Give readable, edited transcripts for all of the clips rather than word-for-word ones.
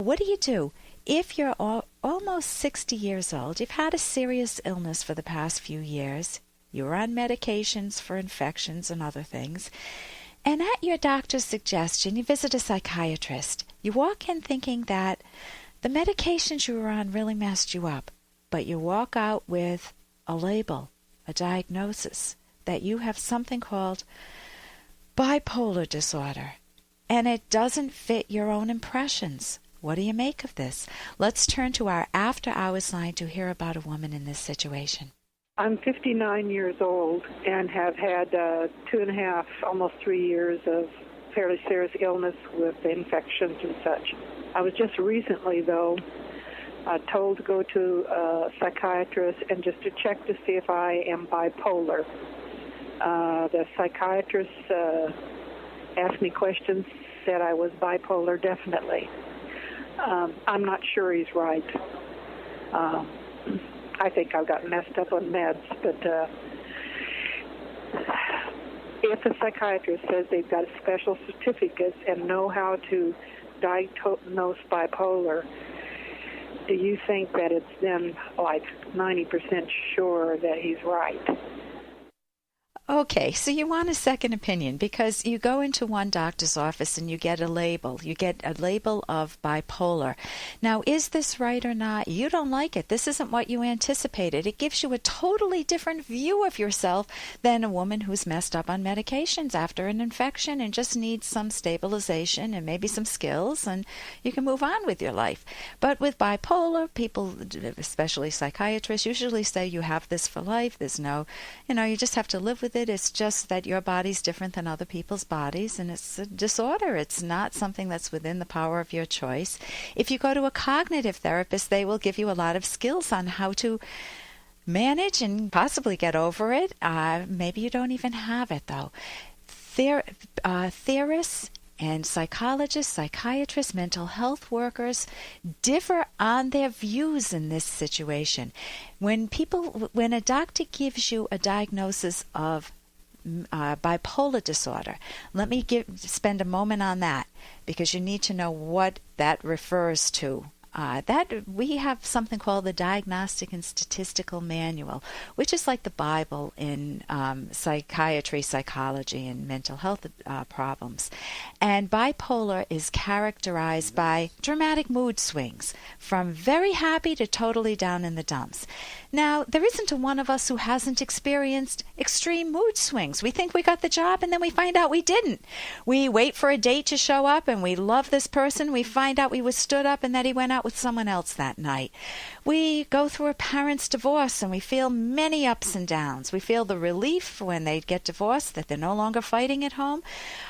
What do you do? If you're almost 60 years old, you've had a serious illness for the past few years, you're on medications for infections and other things, and at your doctor's suggestion, you visit a psychiatrist. You walk in thinking that the medications you were on really messed you up, but you walk out with a label, a diagnosis, that you have something called bipolar disorder, and it doesn't fit your own impressions. What do you make of this? Let's turn to our after-hours line to hear about a woman in this situation. I'm 59 years old and have had 2.5, almost 3 years of fairly serious illness with infections and such. I was just recently, though, told to go to a psychiatrist and just to check to see if I am bipolar. The psychiatrist asked me questions, said I was bipolar, definitely. I'm not sure he's right. I think I've got messed up on meds, but if a psychiatrist says they've got special certificates and know how to diagnose bipolar, do you think that it's then like 90% sure that he's right? Okay, so you want a second opinion because you go into one doctor's office and you get a label. You get a label of bipolar. Now, is this right or not? You don't like it. This isn't what you anticipated. It gives you a totally different view of yourself than a woman who's messed up on medications after an infection and just needs some stabilization and maybe some skills, and you can move on with your life. But with bipolar, people, especially psychiatrists, usually say you have this for life. There's no, you just have to live with it. It's just that your body's different than other people's bodies, and it's a disorder. It's not something that's within the power of your choice. If you go to a cognitive therapist, they will give you a lot of skills on how to manage and possibly get over it. Maybe you don't even have it, though. Theorists and psychologists, psychiatrists, mental health workers differ on their views in this situation. When a doctor gives you a diagnosis of bipolar disorder, let me spend a moment on that because you need to know what that refers to. That we have something called the Diagnostic and Statistical Manual, which is like the Bible in psychiatry, psychology, and mental health problems. And bipolar is characterized by dramatic mood swings, from very happy to totally down in the dumps. Now, there isn't a one of us who hasn't experienced extreme mood swings. We think we got the job, and then we find out we didn't. We wait for a date to show up, and we love this person. We find out we were stood up and that he went out with someone else that night. We go through a parent's divorce, and we feel many ups and downs. We feel the relief when they get divorced, that they're no longer fighting at home.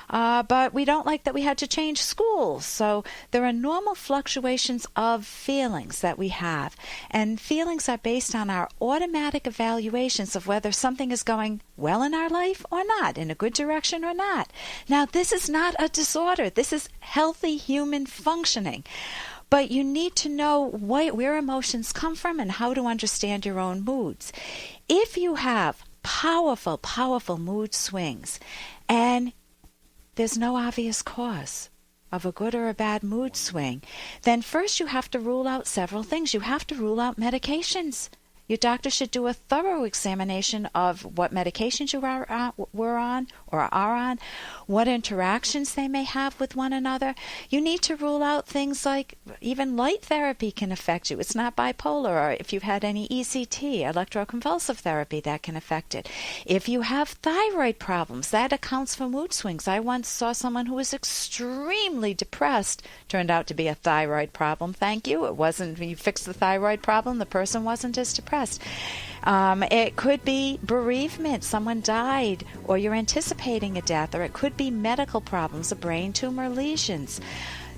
But we don't like that we had to change schools. So there are normal fluctuations of feelings that we have. And feelings are based on our automatic evaluations of whether something is going well in our life or not, in a good direction or not. Now, this is not a disorder. This is healthy human functioning. But you need to know where emotions come from and how to understand your own moods. If you have powerful, powerful mood swings and there's no obvious cause of a good or a bad mood swing, then first you have to rule out several things. You have to rule out medications. Your doctor should do a thorough examination of what medications you were on or are on, what interactions they may have with one another. You need to rule out things like even light therapy can affect you. It's not bipolar, or if you've had any ECT, electroconvulsive therapy, that can affect it. If you have thyroid problems, that accounts for mood swings. I once saw someone who was extremely depressed. Turned out to be a thyroid problem. Thank you. It wasn't, you fixed the thyroid problem, the person wasn't as depressed. It could be bereavement. Someone died, or you're anticipating a death, or it could be medical problems, a brain tumor, lesions,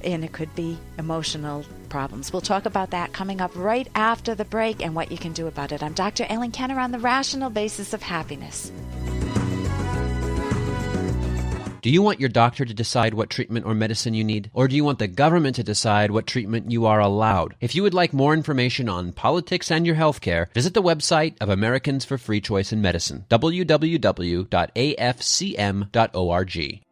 and it could be emotional problems. We'll talk about that coming up right after the break and what you can do about it. I'm Dr. Ellen Kenner on the Rational Basis of Happiness. Do you want your doctor to decide what treatment or medicine you need? Or do you want the government to decide what treatment you are allowed? If you would like more information on politics and your health care, visit the website of Americans for Free Choice in Medicine, www.afcm.org.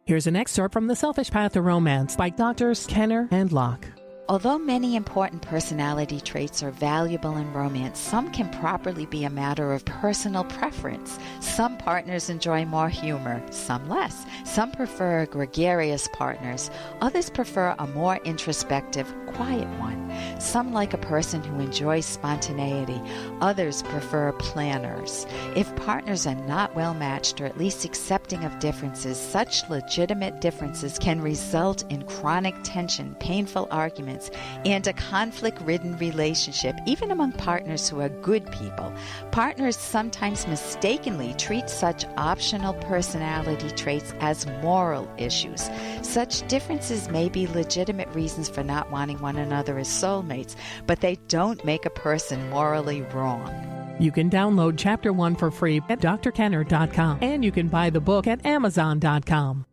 Here's an excerpt from The Selfish Path to Romance by Drs. Kenner and Locke. Although many important personality traits are valuable in romance, some can properly be a matter of personal preference. Some partners enjoy more humor, some less. Some prefer gregarious partners. Others prefer a more introspective, quiet one. Some like a person who enjoys spontaneity. Others prefer planners. If partners are not well matched or at least accepting of differences, such legitimate differences can result in chronic tension, painful arguments, and a conflict-ridden relationship, even among partners who are good people. Partners sometimes mistakenly treat such optional personality traits as moral issues. Such differences may be legitimate reasons for not wanting one another as soulmates, but they don't make a person morally wrong. You can download Chapter 1 for free at drkenner.com, and you can buy the book at amazon.com.